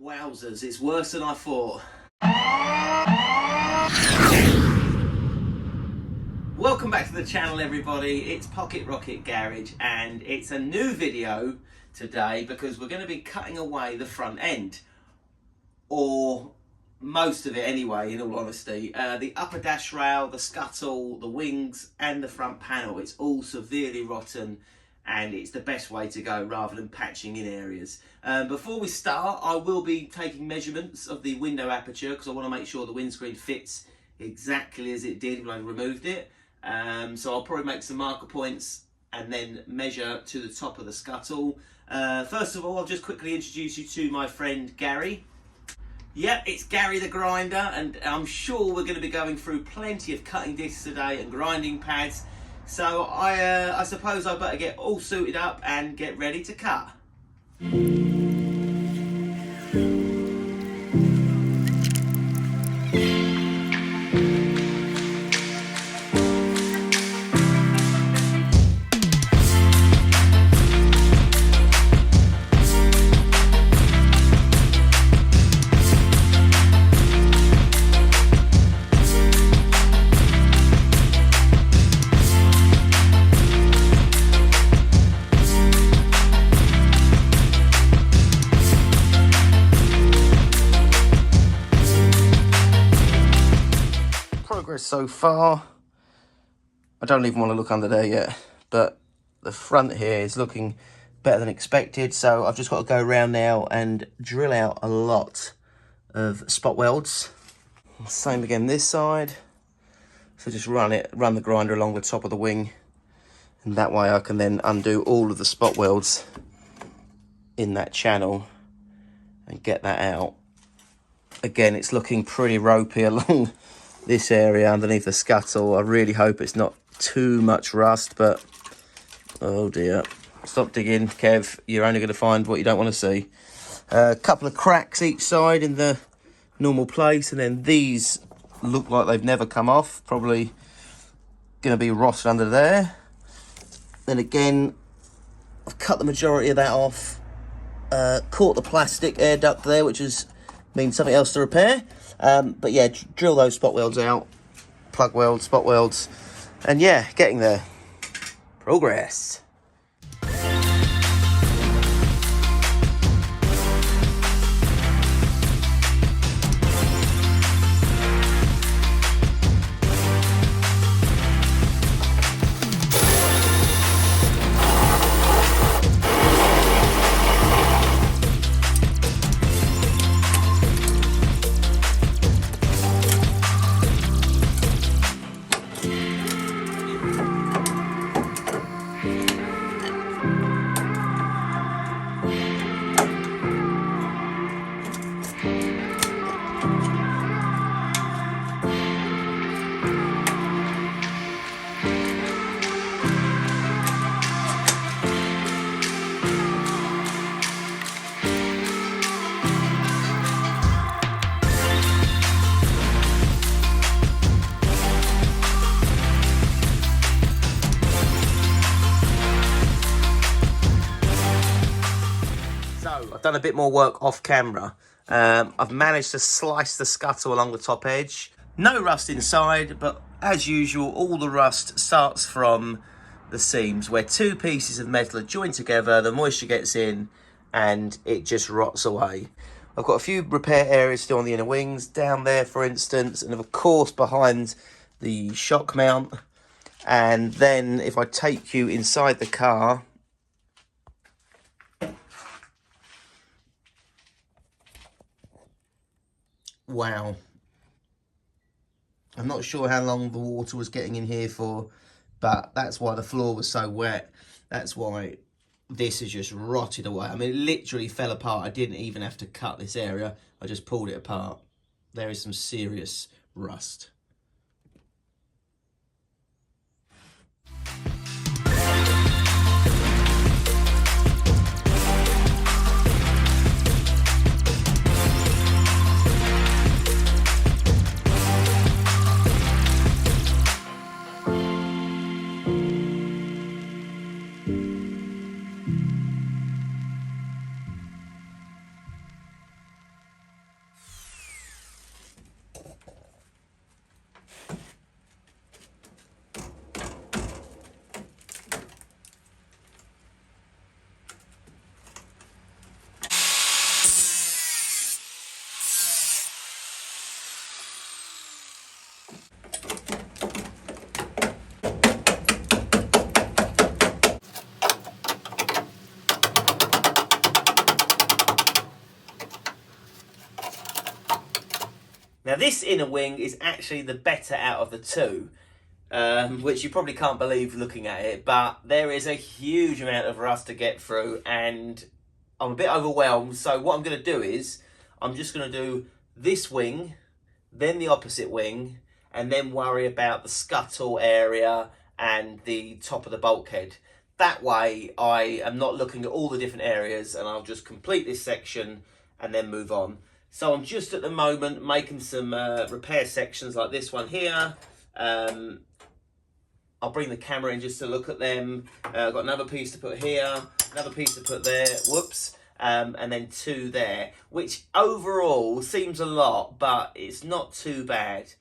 Wowzers, it's worse than I thought. Welcome back to the channel, everybody. It's Pocket Rocket Garage, and it's a new video today because we're going to be cutting away the front end, or most of it anyway, in all honesty. The upper dash rail, the scuttle, the wings and the front panel, it's all severely rotten, and it's the best way to go rather than patching in areas. Before we start, I will be taking measurements of the window aperture because I want to make sure the windscreen fits exactly as it did when I removed it. So I'll probably make some marker points and then measure to the top of the scuttle. First of all, I'll just quickly introduce you to my friend Gary. Yep, it's Gary the Grinder, and I'm sure we're going to be going through plenty of cutting discs today and grinding pads. So I suppose I better get all suited up and get ready to cut. So far, I don't even want to look under there yet, but the front here is looking better than expected. So I've just got to go around now and drill out a lot of spot welds. Same again this side. So just run the grinder along the top of the wing, and that way I can then undo all of the spot welds in that channel and get that out. Again, it's looking pretty ropey along this area underneath the scuttle. I really hope it's not too much rust, but oh dear. Stop digging, Kev. You're only going to find what you don't want to see. A couple of cracks each side in the normal place, and then these look like they've never come off. Probably going to be rotted under there. Then again, I've cut the majority of that off. Caught the plastic air duct there, which means something else to repair. But yeah, drill those spot welds out, plug welds, spot welds, and yeah, getting there. Progress. I've done a bit more work off camera. I've managed to slice the scuttle along the top edge. No rust inside, but as usual, all the rust starts from the seams where two pieces of metal are joined together, the moisture gets in and it just rots away. I've got a few repair areas still on the inner wings, down there for instance, and of course behind the shock mount. And then if I take you inside the car, wow. I'm not sure how long the water was getting in here for, but that's why the floor was so wet. That's why this has just rotted away. I mean, it literally fell apart. I didn't even have to cut this area. I just pulled it apart. There is some serious rust. Now this inner wing is actually the better out of the two, which you probably can't believe looking at it, but there is a huge amount of rust to get through and I'm a bit overwhelmed. So what I'm going to do is I'm just going to do this wing, then the opposite wing, and then worry about the scuttle area and the top of the bulkhead. That way I am not looking at all the different areas and I'll just complete this section and then move on. So I'm just at the moment making some repair sections like this one here. I'll bring the camera in just to look at them. I've got another piece to put here, another piece to put there, whoops, and then two there, which overall seems a lot, but it's not too bad.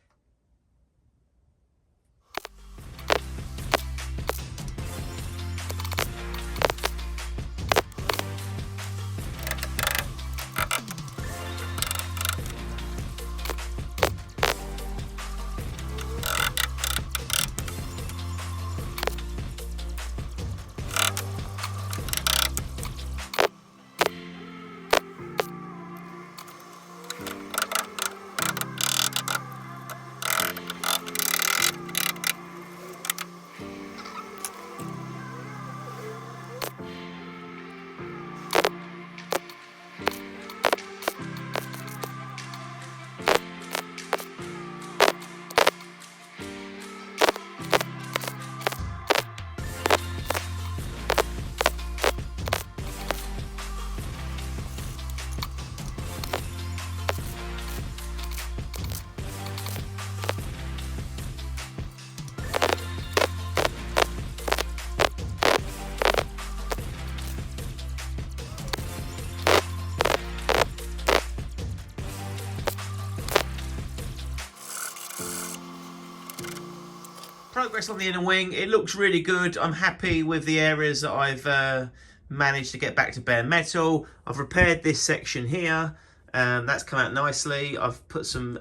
Progress on the inner wing, it looks really good. I'm happy with the areas that I've managed to get back to bare metal. I've repaired this section here, that's come out nicely. I've put some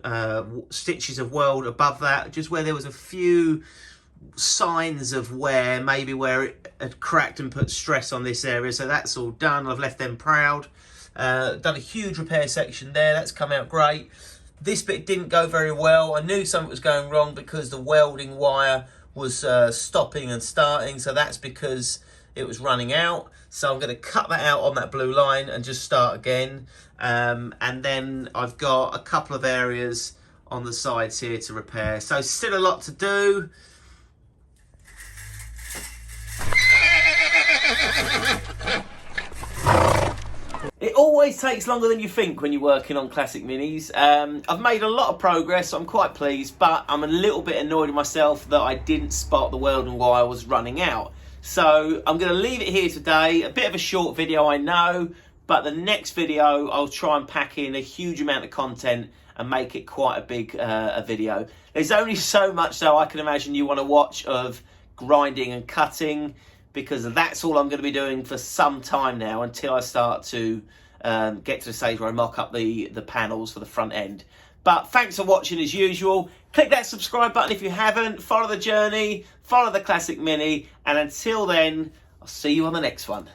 stitches of weld above that, just where there was a few signs of wear, maybe where it had cracked and put stress on this area, so that's all done. I've left them proud. Done a huge repair section there, that's come out great. This bit didn't go very well. I knew something was going wrong because the welding wire was stopping and starting, so that's because it was running out. So I'm going to cut that out on that blue line and just start again. And then I've got a couple of areas on the sides here to repair. So still a lot to do. It always takes longer than you think when you're working on classic minis. I've made a lot of progress, so I'm quite pleased, but I'm a little bit annoyed with myself that I didn't spot the welding wire was running out. So I'm going to leave it here today. A bit of a short video, I know, but the next video I'll try and pack in a huge amount of content and make it quite a big a video. There's only so much, though, I can imagine you want to watch of grinding and cutting, because that's all I'm going to be doing for some time now until I start to get to the stage where I mock up the panels for the front end. But thanks for watching as usual. Click that subscribe button if you haven't. Follow the journey, follow the Classic Mini, and until then, I'll see you on the next one.